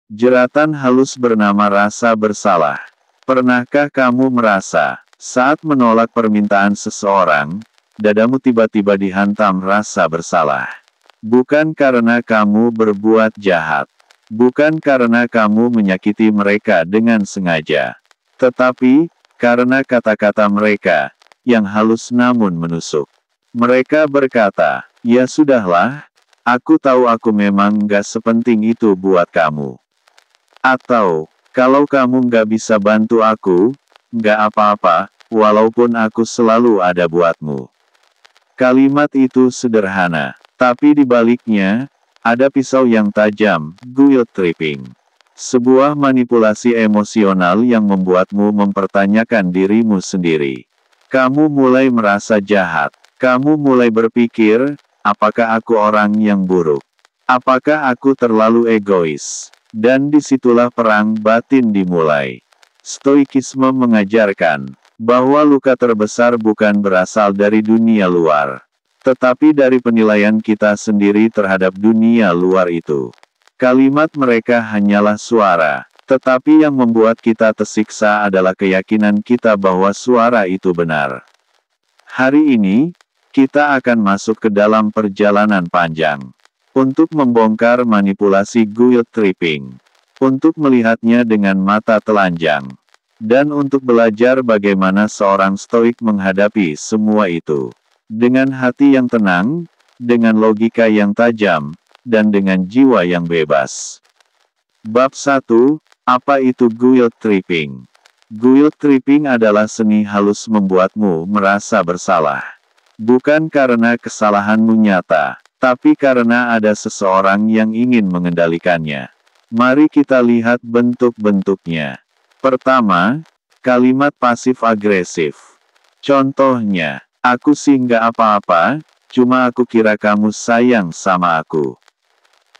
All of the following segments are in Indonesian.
Jeratan halus bernama rasa bersalah. Pernahkah kamu merasa, saat menolak permintaan seseorang, dadamu tiba-tiba dihantam rasa bersalah? Bukan karena kamu berbuat jahat. Bukan karena kamu menyakiti mereka dengan sengaja. Tetapi, karena kata-kata mereka, yang halus namun menusuk. Mereka berkata, "Ya sudahlah, aku tahu aku memang nggak sepenting itu buat kamu." Atau, "Kalau kamu nggak bisa bantu aku, nggak apa-apa, walaupun aku selalu ada buatmu." Kalimat itu sederhana, tapi di baliknya, ada pisau yang tajam, guilt tripping. Sebuah manipulasi emosional yang membuatmu mempertanyakan dirimu sendiri. Kamu mulai merasa jahat. Kamu mulai berpikir, apakah aku orang yang buruk? Apakah aku terlalu egois? Dan disitulah perang batin dimulai. Stoikisme mengajarkan bahwa luka terbesar bukan berasal dari dunia luar, tetapi dari penilaian kita sendiri terhadap dunia luar itu. Kalimat mereka hanyalah suara, tetapi yang membuat kita tersiksa adalah keyakinan kita bahwa suara itu benar. Hari ini, kita akan masuk ke dalam perjalanan panjang untuk membongkar manipulasi guilt tripping, untuk melihatnya dengan mata telanjang, dan untuk belajar bagaimana seorang stoik menghadapi semua itu dengan hati yang tenang, dengan logika yang tajam, dan dengan jiwa yang bebas. Bab 1, apa itu guilt tripping? Guilt tripping adalah seni halus membuatmu merasa bersalah. Bukan karena kesalahanmu nyata, tapi karena ada seseorang yang ingin mengendalikannya. Mari kita lihat bentuk-bentuknya. Pertama, kalimat pasif-agresif. Contohnya, "Aku sih nggak apa-apa, cuma aku kira kamu sayang sama aku."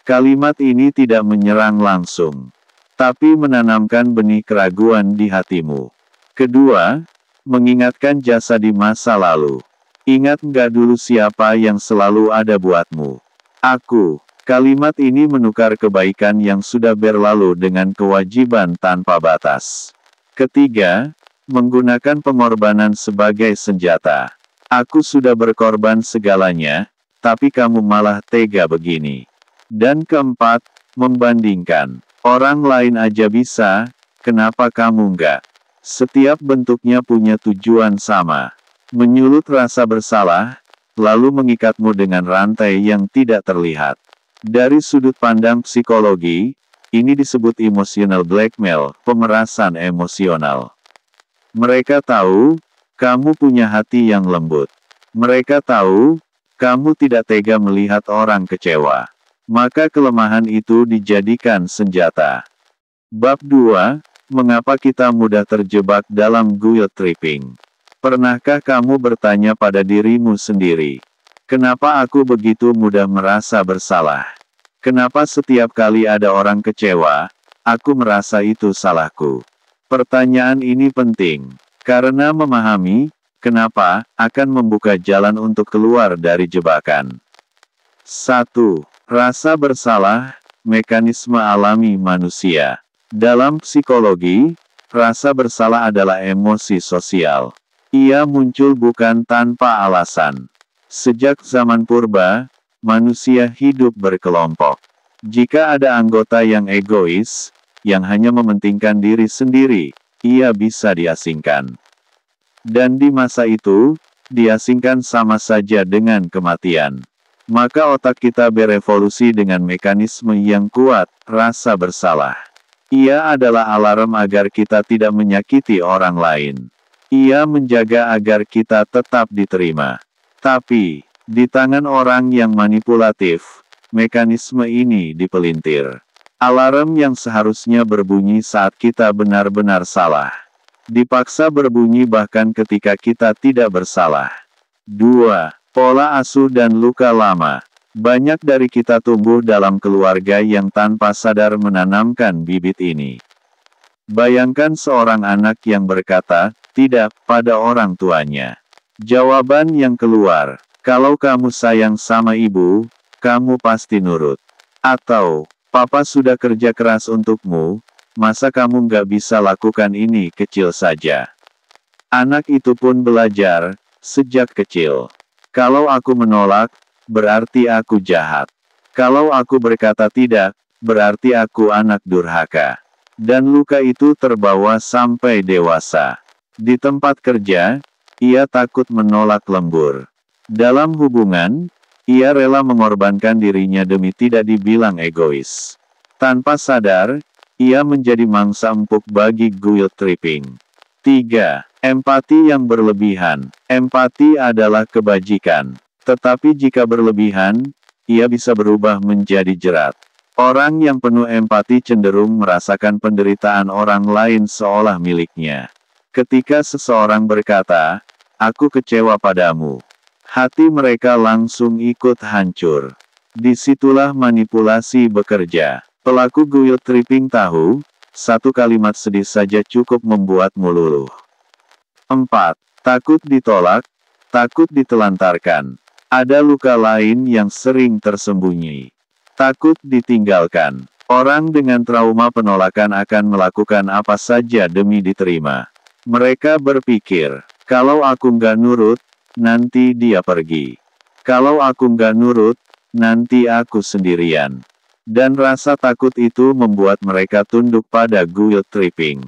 Kalimat ini tidak menyerang langsung, tapi menanamkan benih keraguan di hatimu. Kedua, mengingatkan jasa di masa lalu. Ingat nggak dulu siapa yang selalu ada buatmu? Aku. Kalimat ini menukar kebaikan yang sudah berlalu dengan kewajiban tanpa batas. Ketiga, menggunakan pengorbanan sebagai senjata. Aku sudah berkorban segalanya, tapi kamu malah tega begini. Dan keempat, membandingkan. Orang lain aja bisa, kenapa kamu enggak? Setiap bentuknya punya tujuan sama. Menyulut rasa bersalah, lalu mengikatmu dengan rantai yang tidak terlihat. Dari sudut pandang psikologi, ini disebut emotional blackmail, pemerasan emosional. Mereka tahu, kamu punya hati yang lembut. Mereka tahu, kamu tidak tega melihat orang kecewa. Maka kelemahan itu dijadikan senjata. Bab 2, mengapa kita mudah terjebak dalam guilt tripping? Pernahkah kamu bertanya pada dirimu sendiri, kenapa aku begitu mudah merasa bersalah? Kenapa setiap kali ada orang kecewa, aku merasa itu salahku? Pertanyaan ini penting, karena memahami kenapa akan membuka jalan untuk keluar dari jebakan. 1. Rasa bersalah, mekanisme alami manusia. Dalam psikologi, rasa bersalah adalah emosi sosial. Ia muncul bukan tanpa alasan. Sejak zaman purba, manusia hidup berkelompok. Jika ada anggota yang egois, yang hanya mementingkan diri sendiri, ia bisa diasingkan. Dan di masa itu, diasingkan sama saja dengan kematian. Maka otak kita berevolusi dengan mekanisme yang kuat, rasa bersalah. Ia adalah alarm agar kita tidak menyakiti orang lain. Ia menjaga agar kita tetap diterima. Tapi, di tangan orang yang manipulatif, mekanisme ini dipelintir. Alarm yang seharusnya berbunyi saat kita benar-benar salah, dipaksa berbunyi bahkan ketika kita tidak bersalah. 2. Pola asuh dan luka lama. Banyak dari kita tumbuh dalam keluarga yang tanpa sadar menanamkan bibit ini. Bayangkan seorang anak yang berkata, "tidak," pada orang tuanya. Jawaban yang keluar, "Kalau kamu sayang sama ibu, kamu pasti nurut." Atau, Papa sudah kerja keras untukmu, masa kamu nggak bisa lakukan ini kecil saja? Anak itu pun belajar, sejak kecil. Kalau aku menolak, berarti aku jahat. Kalau aku berkata tidak, berarti aku anak durhaka. Dan luka itu terbawa sampai dewasa. Di tempat kerja, ia takut menolak lembur. Dalam hubungan, ia rela mengorbankan dirinya demi tidak dibilang egois. Tanpa sadar, ia menjadi mangsa empuk bagi guilt tripping. 3. Empati yang berlebihan. Empati adalah kebajikan. Tetapi jika berlebihan, ia bisa berubah menjadi jerat. Orang yang penuh empati cenderung merasakan penderitaan orang lain seolah miliknya. Ketika seseorang berkata, "Aku kecewa padamu," hati mereka langsung ikut hancur. Disitulah manipulasi bekerja. Pelaku guilt tripping tahu, satu kalimat sedih saja cukup membuatmu luluh. 4. Takut ditolak, takut ditelantarkan. Ada luka lain yang sering tersembunyi. Takut ditinggalkan. Orang dengan trauma penolakan akan melakukan apa saja demi diterima. Mereka berpikir, kalau aku nggak nurut, nanti dia pergi. Kalau aku nggak nurut, nanti aku sendirian. Dan rasa takut itu membuat mereka tunduk pada guilt tripping.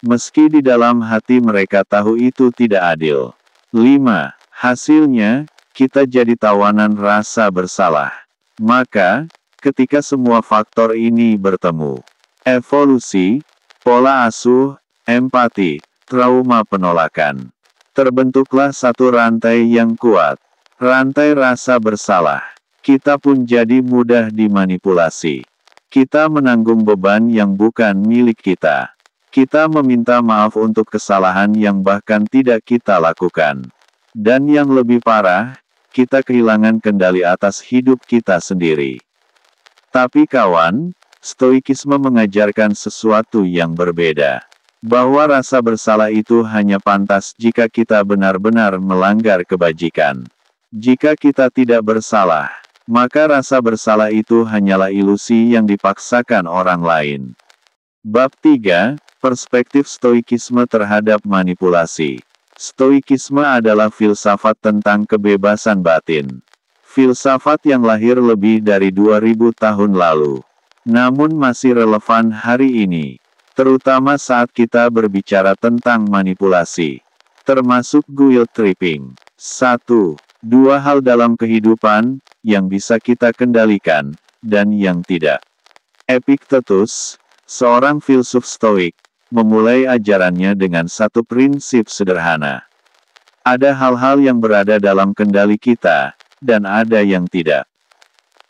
Meski di dalam hati mereka tahu itu tidak adil. 5. Hasilnya, kita jadi tawanan rasa bersalah. Maka, ketika semua faktor ini bertemu, evolusi, pola asuh, empati, trauma penolakan, terbentuklah satu rantai yang kuat. Rantai rasa bersalah. Kita pun jadi mudah dimanipulasi. Kita menanggung beban yang bukan milik kita. Kita meminta maaf untuk kesalahan yang bahkan tidak kita lakukan. Dan yang lebih parah, kita kehilangan kendali atas hidup kita sendiri. Tapi kawan, stoikisme mengajarkan sesuatu yang berbeda. Bahwa rasa bersalah itu hanya pantas jika kita benar-benar melanggar kebajikan. Jika kita tidak bersalah, maka rasa bersalah itu hanyalah ilusi yang dipaksakan orang lain. Bab 3, Perspektif Stoikisme terhadap manipulasi. Stoikisme adalah filsafat tentang kebebasan batin. Filsafat yang lahir lebih dari 2000 tahun lalu. Namun masih relevan hari ini. Terutama saat kita berbicara tentang manipulasi. Termasuk guilt tripping. 1. Dua hal dalam kehidupan, yang bisa kita kendalikan, dan yang tidak. Epictetus, seorang filsuf stoik, memulai ajarannya dengan satu prinsip sederhana. Ada hal-hal yang berada dalam kendali kita, dan ada yang tidak.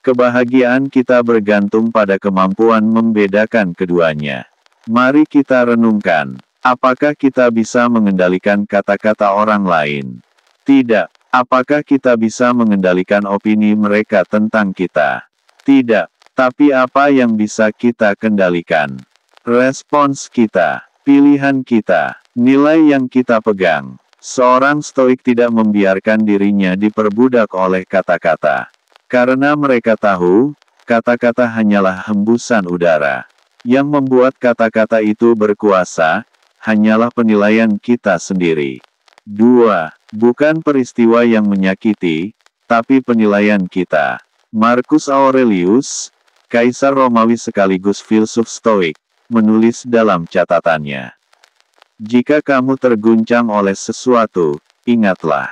Kebahagiaan kita bergantung pada kemampuan membedakan keduanya. Mari kita renungkan, apakah kita bisa mengendalikan kata-kata orang lain? Tidak. Apakah kita bisa mengendalikan opini mereka tentang kita? Tidak. Tapi apa yang bisa kita kendalikan? Respons kita, pilihan kita, nilai yang kita pegang. Seorang stoik tidak membiarkan dirinya diperbudak oleh kata-kata. Karena mereka tahu, kata-kata hanyalah hembusan udara. Yang membuat kata-kata itu berkuasa, hanyalah penilaian kita sendiri. 2. Bukan peristiwa yang menyakiti, tapi penilaian kita. Marcus Aurelius, kaisar Romawi sekaligus filsuf stoik, menulis dalam catatannya. Jika kamu terguncang oleh sesuatu, ingatlah.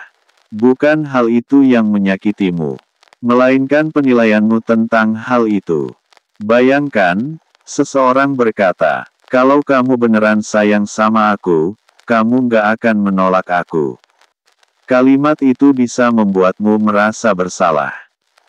Bukan hal itu yang menyakitimu, melainkan penilaianmu tentang hal itu. Bayangkan, seseorang berkata, kalau kamu beneran sayang sama aku, kamu nggak akan menolak aku. Kalimat itu bisa membuatmu merasa bersalah.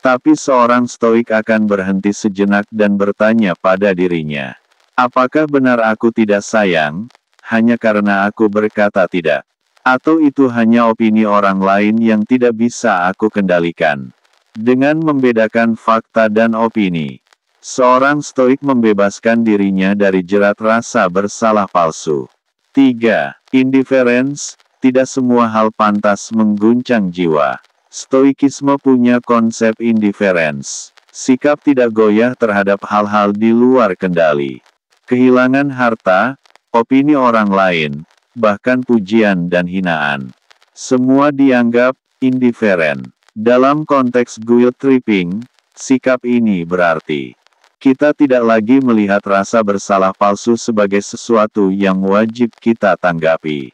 Tapi seorang stoik akan berhenti sejenak dan bertanya pada dirinya. Apakah benar aku tidak sayang, hanya karena aku berkata tidak? Atau itu hanya opini orang lain yang tidak bisa aku kendalikan? Dengan membedakan fakta dan opini, seorang stoik membebaskan dirinya dari jerat rasa bersalah palsu. 3. Indifference, tidak semua hal pantas mengguncang jiwa. Stoikisme punya konsep indifference. Sikap tidak goyah terhadap hal-hal di luar kendali. Kehilangan harta, opini orang lain, bahkan pujian dan hinaan. Semua dianggap indiferen. Dalam konteks guilt tripping, sikap ini berarti kita tidak lagi melihat rasa bersalah palsu sebagai sesuatu yang wajib kita tanggapi.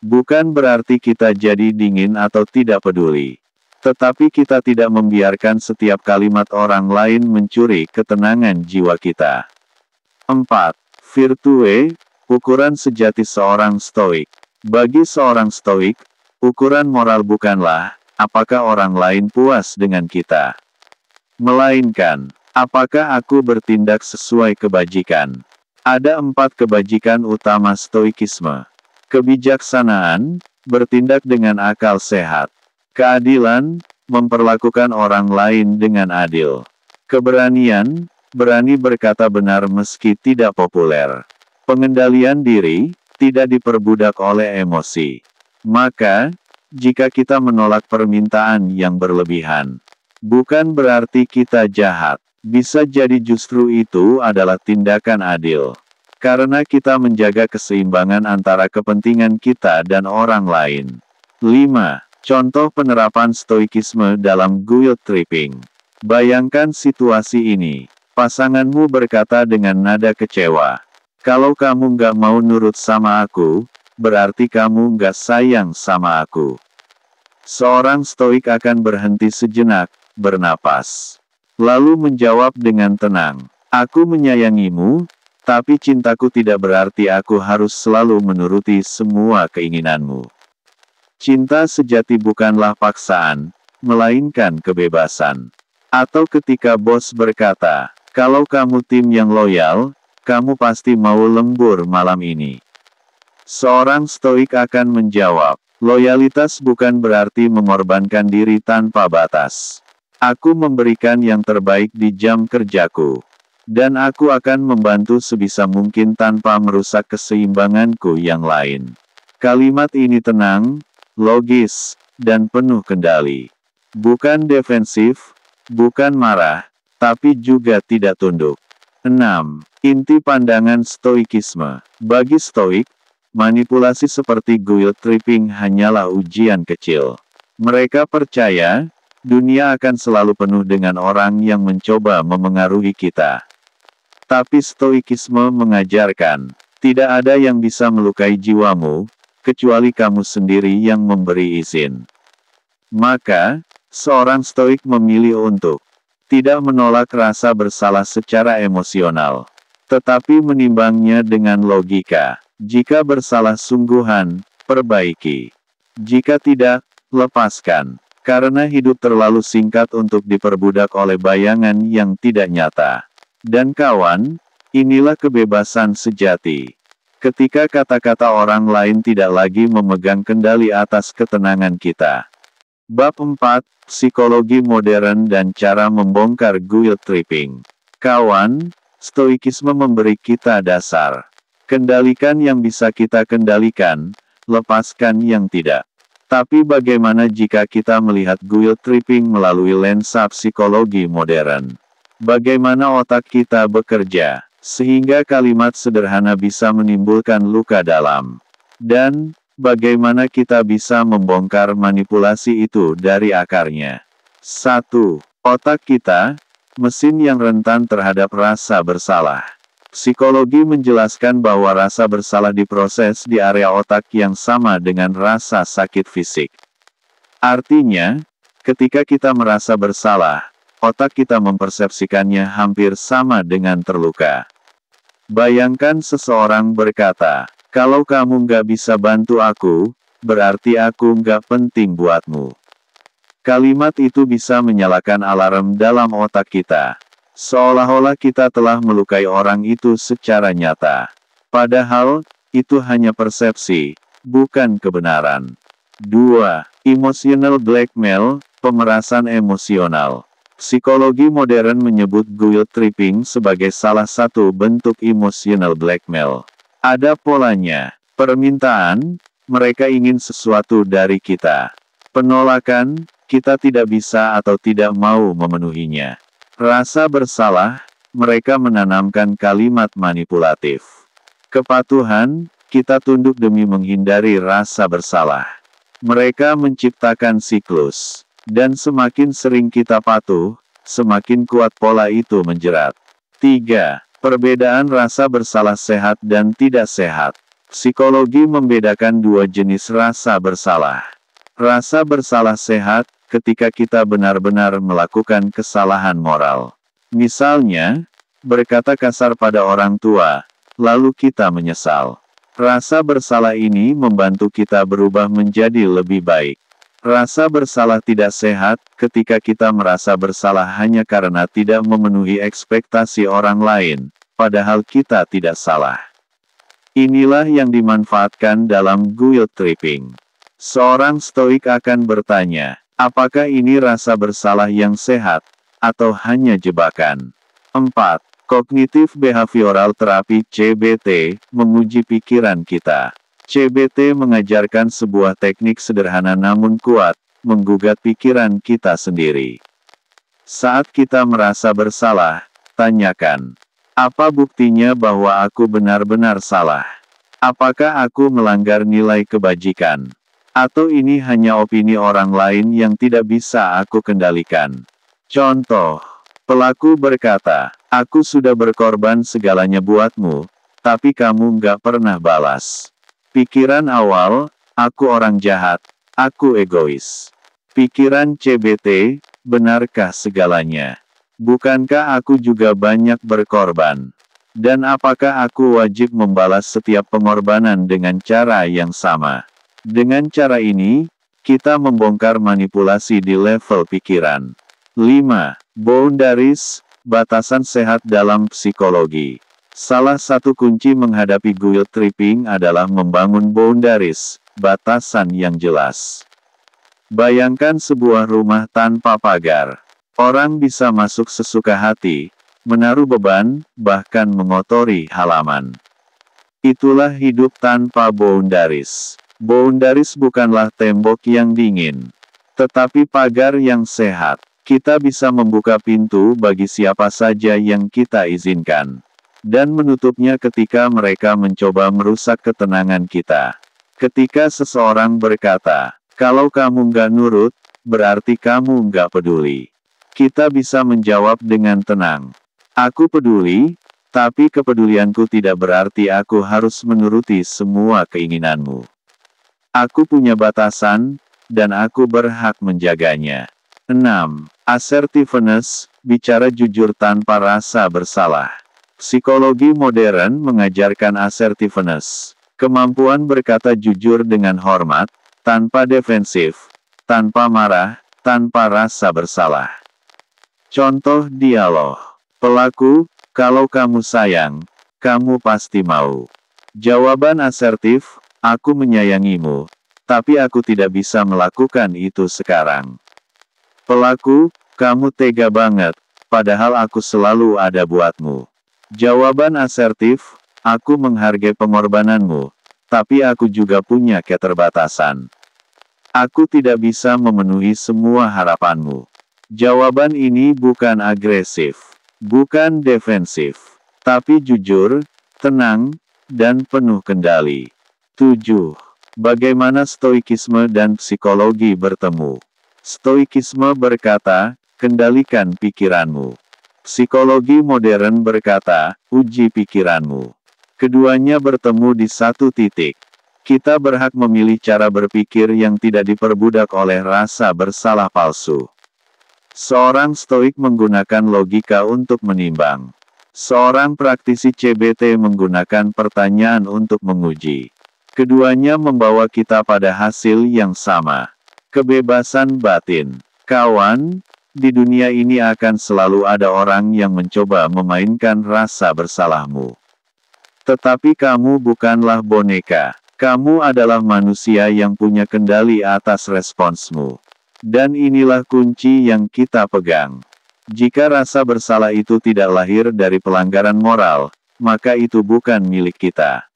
Bukan berarti kita jadi dingin atau tidak peduli. Tetapi kita tidak membiarkan setiap kalimat orang lain mencuri ketenangan jiwa kita. 4. Virtue, ukuran sejati seorang stoik. Bagi seorang stoik, ukuran moral bukanlah, apakah orang lain puas dengan kita. Melainkan, apakah aku bertindak sesuai kebajikan. Ada 4 kebajikan utama stoikisme. Kebijaksanaan, bertindak dengan akal sehat. Keadilan, memperlakukan orang lain dengan adil. Keberanian, berani berkata benar meski tidak populer. Pengendalian diri, tidak diperbudak oleh emosi. Maka, jika kita menolak permintaan yang berlebihan, bukan berarti kita jahat. Bisa jadi justru itu adalah tindakan adil. Karena kita menjaga keseimbangan antara kepentingan kita dan orang lain. 5. Contoh penerapan stoikisme dalam guilt tripping. Bayangkan situasi ini. Pasanganmu berkata dengan nada kecewa, "Kalau kamu nggak mau nurut sama aku, berarti kamu nggak sayang sama aku." Seorang stoik akan berhenti sejenak, bernapas. Lalu menjawab dengan tenang, "Aku menyayangimu, tapi cintaku tidak berarti aku harus selalu menuruti semua keinginanmu." Cinta sejati bukanlah paksaan, melainkan kebebasan. Atau ketika bos berkata, "Kalau kamu tim yang loyal, kamu pasti mau lembur malam ini." Seorang stoik akan menjawab, "Loyalitas bukan berarti mengorbankan diri tanpa batas. Aku memberikan yang terbaik di jam kerjaku. Dan aku akan membantu sebisa mungkin tanpa merusak keseimbanganku yang lain." Kalimat ini tenang, logis, dan penuh kendali. Bukan defensif, bukan marah, tapi juga tidak tunduk. 6. Inti pandangan stoikisme. Bagi stoik, manipulasi seperti guilt tripping hanyalah ujian kecil. Mereka percaya, dunia akan selalu penuh dengan orang yang mencoba memengaruhi kita. Tapi stoikisme mengajarkan, tidak ada yang bisa melukai jiwamu, kecuali kamu sendiri yang memberi izin. Maka, seorang stoik memilih untuk tidak menolak rasa bersalah secara emosional, tetapi menimbangnya dengan logika. Jika bersalah sungguhan, perbaiki. Jika tidak, lepaskan. Karena hidup terlalu singkat untuk diperbudak oleh bayangan yang tidak nyata. Dan kawan, inilah kebebasan sejati. Ketika kata-kata orang lain tidak lagi memegang kendali atas ketenangan kita. Bab 4, Psikologi Modern dan Cara Membongkar Guilt Tripping. Kawan, stoikisme memberi kita dasar. Kendalikan yang bisa kita kendalikan, lepaskan yang tidak. Tapi bagaimana jika kita melihat guilt tripping melalui lensa psikologi modern? Bagaimana otak kita bekerja? Sehingga kalimat sederhana bisa menimbulkan luka dalam. Dan, bagaimana kita bisa membongkar manipulasi itu dari akarnya? 1. Otak kita, mesin yang rentan terhadap rasa bersalah. Psikologi menjelaskan bahwa rasa bersalah diproses di area otak yang sama dengan rasa sakit fisik. Artinya, ketika kita merasa bersalah, otak kita mempersepsikannya hampir sama dengan terluka. Bayangkan seseorang berkata, "Kalau kamu nggak bisa bantu aku, berarti aku nggak penting buatmu." Kalimat itu bisa menyalakan alarm dalam otak kita. Seolah-olah kita telah melukai orang itu secara nyata. Padahal, itu hanya persepsi, bukan kebenaran. 2. Emotional blackmail, pemerasan emosional. Psikologi modern menyebut guilt tripping sebagai salah satu bentuk emotional blackmail. Ada polanya. Permintaan, mereka ingin sesuatu dari kita. Penolakan, kita tidak bisa atau tidak mau memenuhinya. Rasa bersalah, mereka menanamkan kalimat manipulatif. Kepatuhan, kita tunduk demi menghindari rasa bersalah. Mereka menciptakan siklus. Dan semakin sering kita patuh, semakin kuat pola itu menjerat. 3. Perbedaan rasa bersalah sehat dan tidak sehat. Psikologi membedakan dua jenis rasa bersalah. Rasa bersalah sehat, ketika kita benar-benar melakukan kesalahan moral. Misalnya, berkata kasar pada orang tua, lalu kita menyesal. Rasa bersalah ini membantu kita berubah menjadi lebih baik. Rasa bersalah tidak sehat, ketika kita merasa bersalah hanya karena tidak memenuhi ekspektasi orang lain, padahal kita tidak salah. Inilah yang dimanfaatkan dalam guilt tripping. Seorang stoik akan bertanya, apakah ini rasa bersalah yang sehat, atau hanya jebakan? 4. Cognitive Behavioral Therapy (CBT) menguji pikiran kita. CBT mengajarkan sebuah teknik sederhana namun kuat, menggugat pikiran kita sendiri. Saat kita merasa bersalah, tanyakan, apa buktinya bahwa aku benar-benar salah? Apakah aku melanggar nilai kebajikan? Atau ini hanya opini orang lain yang tidak bisa aku kendalikan? Contoh, pelaku berkata, aku sudah berkorban segalanya buatmu, tapi kamu nggak pernah balas. Pikiran awal, aku orang jahat, aku egois. Pikiran CBT, benarkah segalanya? Bukankah aku juga banyak berkorban? Dan apakah aku wajib membalas setiap pengorbanan dengan cara yang sama? Dengan cara ini, kita membongkar manipulasi di level pikiran. 5. Boundaries, batasan sehat dalam psikologi. Salah satu kunci menghadapi guilt tripping adalah membangun boundaries, batasan yang jelas. Bayangkan sebuah rumah tanpa pagar. Orang bisa masuk sesuka hati, menaruh beban, bahkan mengotori halaman. Itulah hidup tanpa boundaries. Boundaries bukanlah tembok yang dingin, tetapi pagar yang sehat. Kita bisa membuka pintu bagi siapa saja yang kita izinkan, dan menutupnya ketika mereka mencoba merusak ketenangan kita. Ketika seseorang berkata, kalau kamu nggak nurut, berarti kamu nggak peduli. Kita bisa menjawab dengan tenang, aku peduli, tapi kepedulianku tidak berarti aku harus menuruti semua keinginanmu. Aku punya batasan, dan aku berhak menjaganya. 6. Assertiveness, bicara jujur tanpa rasa bersalah. Psikologi modern mengajarkan assertiveness, kemampuan berkata jujur dengan hormat, tanpa defensif, tanpa marah, tanpa rasa bersalah. Contoh dialog. Pelaku, kalau kamu sayang, kamu pasti mau. Jawaban asertif, aku menyayangimu, tapi aku tidak bisa melakukan itu sekarang. Pelaku, kamu tega banget, padahal aku selalu ada buatmu. Jawaban asertif, aku menghargai pengorbananmu, tapi aku juga punya keterbatasan. Aku tidak bisa memenuhi semua harapanmu. Jawaban ini bukan agresif, bukan defensif, tapi jujur, tenang, dan penuh kendali. 7. Bagaimana stoikisme dan psikologi bertemu? Stoikisme berkata, kendalikan pikiranmu. Psikologi modern berkata, uji pikiranmu. Keduanya bertemu di satu titik. Kita berhak memilih cara berpikir yang tidak diperbudak oleh rasa bersalah palsu. Seorang stoik menggunakan logika untuk menimbang. Seorang praktisi CBT menggunakan pertanyaan untuk menguji. Keduanya membawa kita pada hasil yang sama. Kebebasan batin. Kawan, di dunia ini akan selalu ada orang yang mencoba memainkan rasa bersalahmu. Tetapi kamu bukanlah boneka. Kamu adalah manusia yang punya kendali atas responsmu. Dan inilah kunci yang kita pegang. Jika rasa bersalah itu tidak lahir dari pelanggaran moral, maka itu bukan milik kita.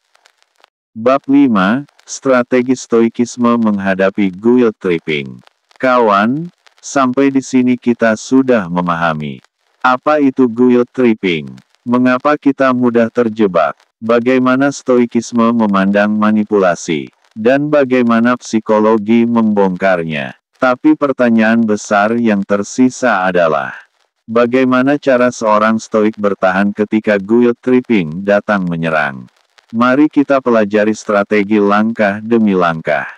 Bab 5, Strategi Stoikisme menghadapi guilt tripping. Kawan, sampai di sini kita sudah memahami Apa itu guilt tripping? Mengapa kita mudah terjebak? Bagaimana stoikisme memandang manipulasi? Dan bagaimana psikologi membongkarnya? Tapi pertanyaan besar yang tersisa adalah, bagaimana cara seorang stoik bertahan ketika guilt tripping datang menyerang? Mari kita pelajari strategi langkah demi langkah.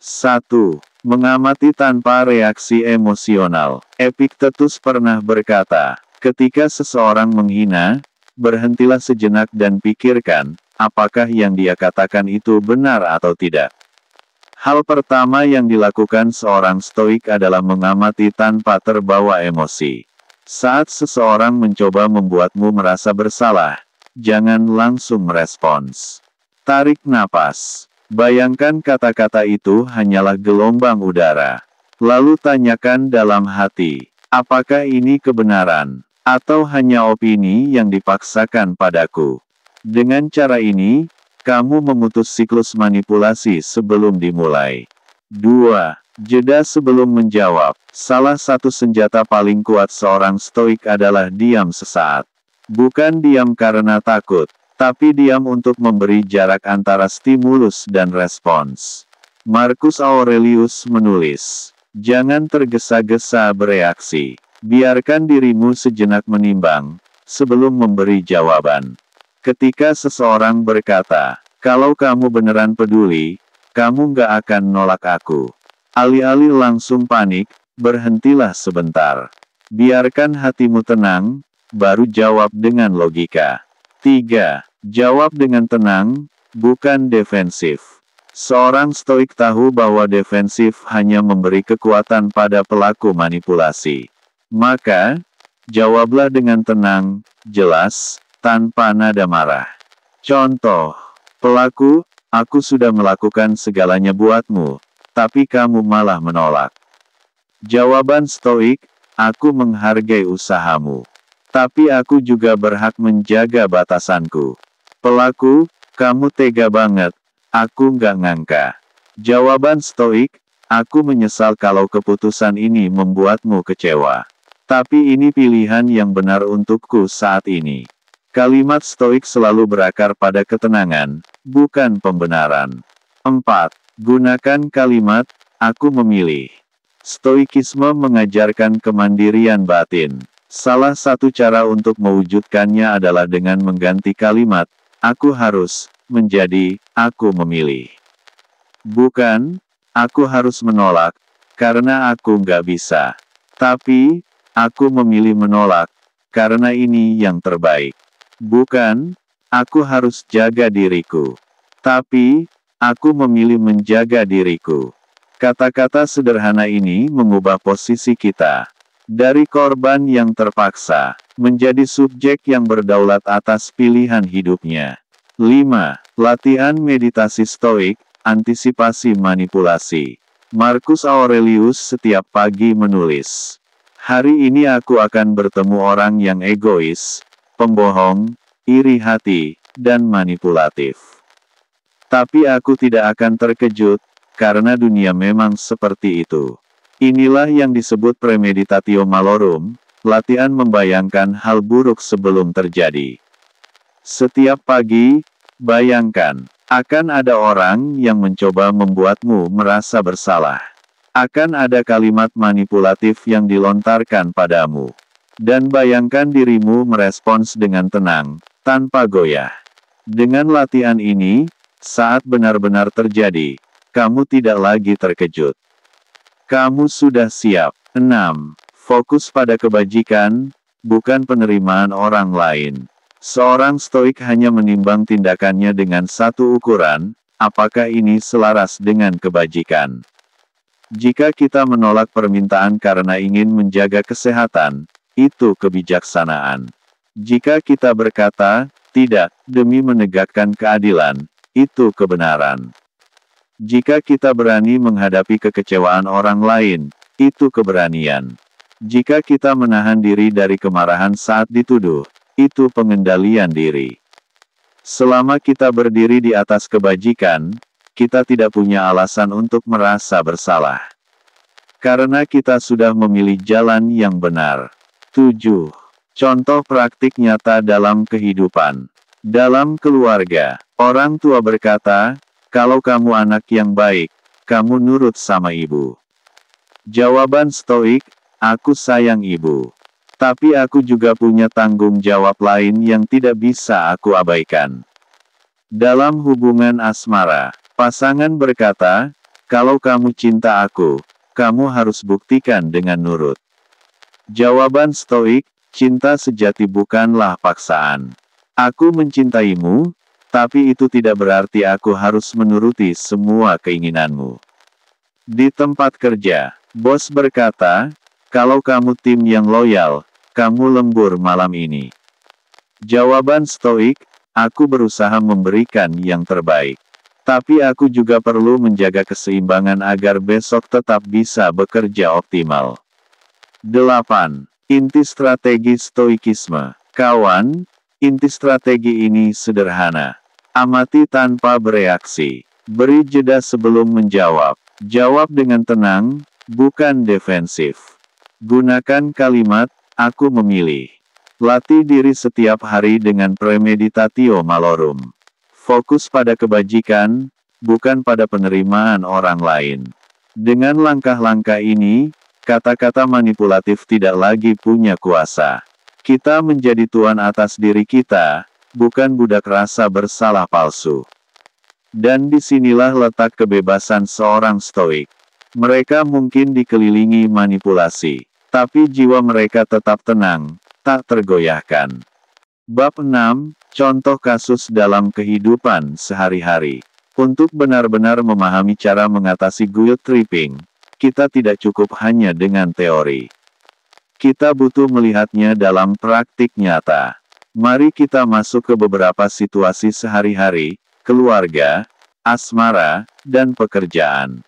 1. Mengamati tanpa reaksi emosional. Epictetus pernah berkata, ketika seseorang menghina, berhentilah sejenak dan pikirkan, apakah yang dia katakan itu benar atau tidak. Hal pertama yang dilakukan seorang stoik adalah mengamati tanpa terbawa emosi. Saat seseorang mencoba membuatmu merasa bersalah, jangan langsung merespons. Tarik napas. Bayangkan kata-kata itu hanyalah gelombang udara. Lalu tanyakan dalam hati, apakah ini kebenaran, atau hanya opini yang dipaksakan padaku? Dengan cara ini, kamu memutus siklus manipulasi sebelum dimulai. 2. Jeda sebelum menjawab. Salah satu senjata paling kuat seorang stoik adalah diam sesaat. Bukan diam karena takut, tapi diam untuk memberi jarak antara stimulus dan respons. Marcus Aurelius menulis, jangan tergesa-gesa bereaksi. Biarkan dirimu sejenak menimbang, sebelum memberi jawaban. Ketika seseorang berkata, kalau kamu beneran peduli, kamu nggak akan nolak aku. Alih-alih langsung panik, berhentilah sebentar. Biarkan hatimu tenang, baru jawab dengan logika. 3. Jawab dengan tenang, bukan defensif. Seorang stoik tahu bahwa defensif hanya memberi kekuatan pada pelaku manipulasi. Maka, jawablah dengan tenang, jelas, tanpa nada marah. Contoh, pelaku, aku sudah melakukan segalanya buatmu, tapi kamu malah menolak. Jawaban stoik, aku menghargai usahamu. Tapi aku juga berhak menjaga batasanku. Pelaku, kamu tega banget, aku nggak ngangka. Jawaban stoik, aku menyesal kalau keputusan ini membuatmu kecewa. Tapi ini pilihan yang benar untukku saat ini. Kalimat stoik selalu berakar pada ketenangan, bukan pembenaran. 4. Gunakan kalimat, aku memilih. Stoikisme mengajarkan kemandirian batin. Salah satu cara untuk mewujudkannya adalah dengan mengganti kalimat, aku harus, menjadi, aku memilih. Bukan, aku harus menolak, karena aku nggak bisa. Tapi, aku memilih menolak, karena ini yang terbaik. Bukan, aku harus jaga diriku. Tapi, aku memilih menjaga diriku. Kata-kata sederhana ini mengubah posisi kita. Dari korban yang terpaksa, menjadi subjek yang berdaulat atas pilihan hidupnya. 5. Latihan meditasi stoik, antisipasi manipulasi. Marcus Aurelius setiap pagi menulis, hari ini aku akan bertemu orang yang egois, pembohong, iri hati, dan manipulatif. Tapi aku tidak akan terkejut, karena dunia memang seperti itu. Inilah yang disebut premeditatio malorum, latihan membayangkan hal buruk sebelum terjadi. Setiap pagi, bayangkan, akan ada orang yang mencoba membuatmu merasa bersalah. Akan ada kalimat manipulatif yang dilontarkan padamu. Dan bayangkan dirimu merespons dengan tenang, tanpa goyah. Dengan latihan ini, saat benar-benar terjadi, kamu tidak lagi terkejut. Kamu sudah siap. 6. Fokus pada kebajikan, bukan penerimaan orang lain. Seorang stoik hanya menimbang tindakannya dengan satu ukuran, apakah ini selaras dengan kebajikan. Jika kita menolak permintaan karena ingin menjaga kesehatan, itu kebijaksanaan. Jika kita berkata, tidak, demi menegakkan keadilan, itu kebenaran. Jika kita berani menghadapi kekecewaan orang lain, itu keberanian. Jika kita menahan diri dari kemarahan saat dituduh, itu pengendalian diri. Selama kita berdiri di atas kebajikan, kita tidak punya alasan untuk merasa bersalah. Karena kita sudah memilih jalan yang benar. 7. Contoh praktik nyata dalam kehidupan. Dalam keluarga, orang tua berkata, kalau kamu anak yang baik, kamu nurut sama ibu. Jawaban stoik, aku sayang ibu. Tapi aku juga punya tanggung jawab lain yang tidak bisa aku abaikan. Dalam hubungan asmara, pasangan berkata, kalau kamu cinta aku, kamu harus buktikan dengan nurut. Jawaban stoik, cinta sejati bukanlah paksaan. Aku mencintaimu, tapi itu tidak berarti aku harus menuruti semua keinginanmu. Di tempat kerja, bos berkata, kalau kamu tim yang loyal, kamu lembur malam ini. Jawaban stoik, aku berusaha memberikan yang terbaik. Tapi aku juga perlu menjaga keseimbangan agar besok tetap bisa bekerja optimal. 8. Inti strategi stoikisme. Kawan, inti strategi ini sederhana. Amati tanpa bereaksi. Beri jeda sebelum menjawab. Jawab dengan tenang, bukan defensif. Gunakan kalimat, aku memilih. Latih diri setiap hari dengan premeditatio malorum. Fokus pada kebajikan, bukan pada penerimaan orang lain. Dengan langkah-langkah ini, kata-kata manipulatif tidak lagi punya kuasa. Kita menjadi tuan atas diri kita, bukan budak rasa bersalah palsu. Dan disinilah letak kebebasan seorang stoik. Mereka mungkin dikelilingi manipulasi, tapi jiwa mereka tetap tenang, tak tergoyahkan. Bab 6, Contoh kasus dalam kehidupan sehari-hari. Untuk benar-benar memahami cara mengatasi guilt tripping, kita tidak cukup hanya dengan teori. Kita butuh melihatnya dalam praktik nyata. Mari kita masuk ke beberapa situasi sehari-hari, keluarga, asmara, dan pekerjaan.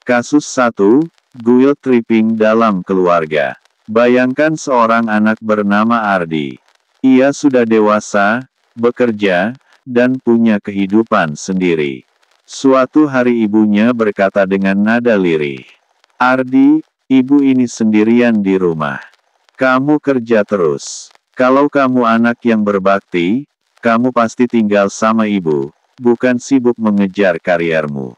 Kasus 1, guilt tripping dalam keluarga. Bayangkan seorang anak bernama Ardi. Ia sudah dewasa, bekerja, dan punya kehidupan sendiri. Suatu hari ibunya berkata dengan nada lirih, "Ardi, ibu ini sendirian di rumah. Kamu kerja terus. Kalau kamu anak yang berbakti, kamu pasti tinggal sama ibu, bukan sibuk mengejar kariermu."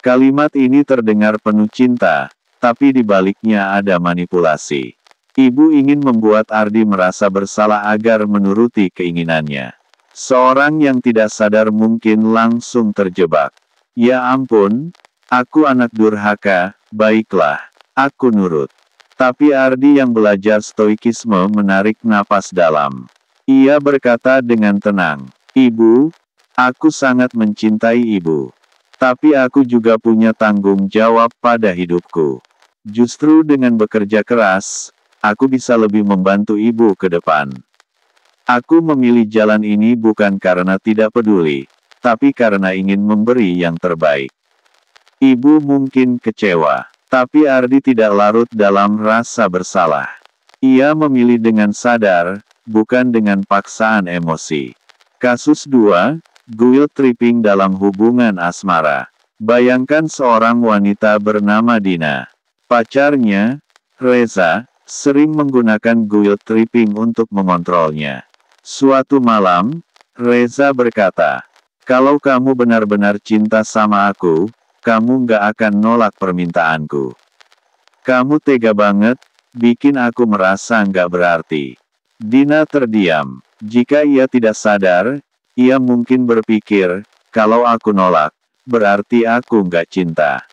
Kalimat ini terdengar penuh cinta, tapi di baliknya ada manipulasi. Ibu ingin membuat Ardi merasa bersalah agar menuruti keinginannya. Seorang yang tidak sadar mungkin langsung terjebak. Ya ampun, aku anak durhaka, baiklah, aku nurut. Tapi Ardi yang belajar stoikisme menarik napas dalam. Ia berkata dengan tenang, "Ibu, aku sangat mencintai ibu. Tapi aku juga punya tanggung jawab pada hidupku. Justru dengan bekerja keras, aku bisa lebih membantu ibu ke depan. Aku memilih jalan ini bukan karena tidak peduli, tapi karena ingin memberi yang terbaik." Ibu mungkin kecewa, tapi Ardi tidak larut dalam rasa bersalah. Ia memilih dengan sadar, bukan dengan paksaan emosi. Kasus 2, guilt tripping dalam hubungan asmara. Bayangkan seorang wanita bernama Dina. Pacarnya, Reza, sering menggunakan guilt tripping untuk mengontrolnya. Suatu malam, Reza berkata, "Kalau kamu benar-benar cinta sama aku, kamu nggak akan nolak permintaanku. Kamu tega banget, bikin aku merasa nggak berarti." Dina terdiam. Jika ia tidak sadar, ia mungkin berpikir, kalau aku nolak, berarti aku nggak cinta.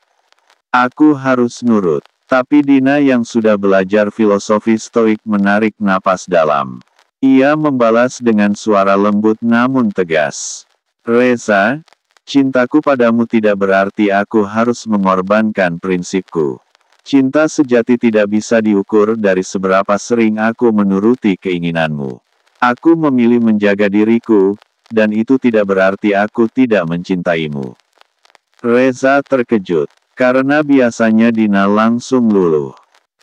Aku harus nurut. Tapi Dina yang sudah belajar filosofi stoik menarik napas dalam. Ia membalas dengan suara lembut namun tegas. "Reza, cintaku padamu tidak berarti aku harus mengorbankan prinsipku. Cinta sejati tidak bisa diukur dari seberapa sering aku menuruti keinginanmu. Aku memilih menjaga diriku, dan itu tidak berarti aku tidak mencintaimu." Reza terkejut, karena biasanya Dina langsung luluh.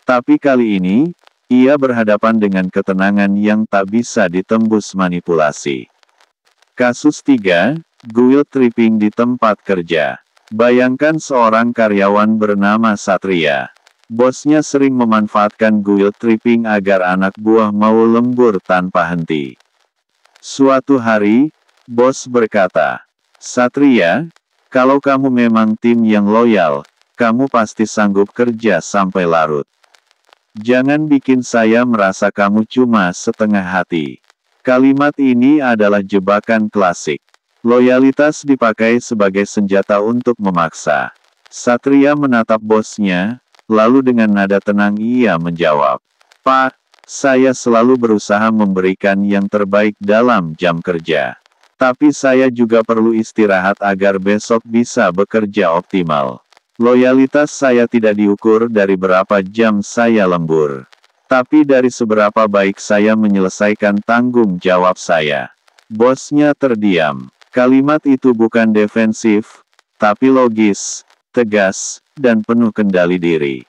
Tapi kali ini, ia berhadapan dengan ketenangan yang tak bisa ditembus manipulasi. Kasus 3, guilt tripping di tempat kerja. Bayangkan seorang karyawan bernama Satria. Bosnya sering memanfaatkan guilt tripping agar anak buah mau lembur tanpa henti. Suatu hari, bos berkata, "Satria, kalau kamu memang tim yang loyal, kamu pasti sanggup kerja sampai larut. Jangan bikin saya merasa kamu cuma setengah hati." Kalimat ini adalah jebakan klasik. Loyalitas dipakai sebagai senjata untuk memaksa. Satria menatap bosnya, lalu dengan nada tenang ia menjawab, "Pak, saya selalu berusaha memberikan yang terbaik dalam jam kerja. Tapi saya juga perlu istirahat agar besok bisa bekerja optimal. Loyalitas saya tidak diukur dari berapa jam saya lembur, tapi dari seberapa baik saya menyelesaikan tanggung jawab saya." Bosnya terdiam. Kalimat itu bukan defensif, tapi logis, tegas, dan penuh kendali diri.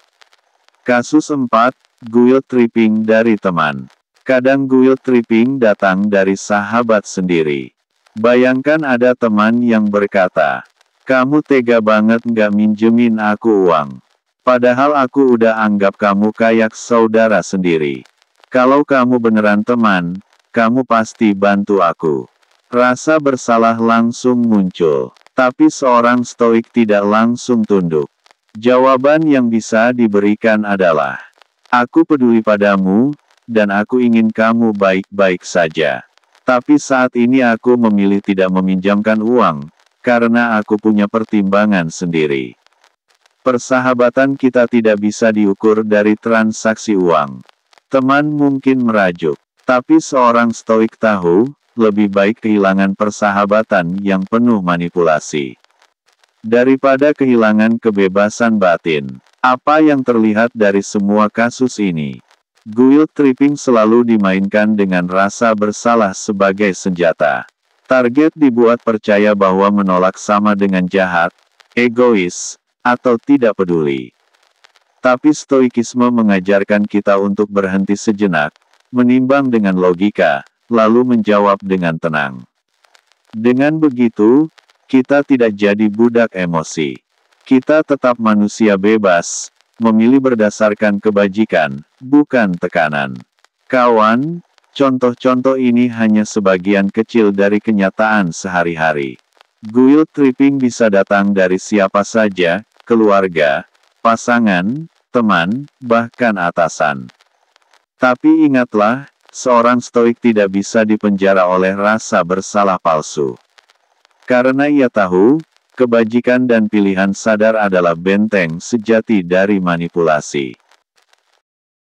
Kasus 4, guilt tripping dari teman. Kadang guilt tripping datang dari sahabat sendiri. Bayangkan ada teman yang berkata, "Kamu tega banget nggak minjemin aku uang. Padahal aku udah anggap kamu kayak saudara sendiri. Kalau kamu beneran teman, kamu pasti bantu aku." Rasa bersalah langsung muncul. Tapi seorang stoik tidak langsung tunduk. Jawaban yang bisa diberikan adalah, "Aku peduli padamu, dan aku ingin kamu baik-baik saja. Tapi saat ini aku memilih tidak meminjamkan uang, karena aku punya pertimbangan sendiri." Persahabatan kita tidak bisa diukur dari transaksi uang. Teman mungkin merajuk, tapi seorang stoik tahu, lebih baik kehilangan persahabatan yang penuh manipulasi daripada kehilangan kebebasan batin. Apa yang terlihat dari semua kasus ini? Guilt tripping selalu dimainkan dengan rasa bersalah sebagai senjata. Target dibuat percaya bahwa menolak sama dengan jahat, egois, atau tidak peduli. Tapi stoikisme mengajarkan kita untuk berhenti sejenak, menimbang dengan logika, lalu menjawab dengan tenang. Dengan begitu, kita tidak jadi budak emosi. Kita tetap manusia bebas, memilih berdasarkan kebajikan, bukan tekanan. Kawan, contoh-contoh ini hanya sebagian kecil dari kenyataan sehari-hari. Guilt tripping bisa datang dari siapa saja, keluarga, pasangan, teman, bahkan atasan. Tapi ingatlah, seorang stoik tidak bisa dipenjara oleh rasa bersalah palsu. Karena ia tahu, kebajikan dan pilihan sadar adalah benteng sejati dari manipulasi.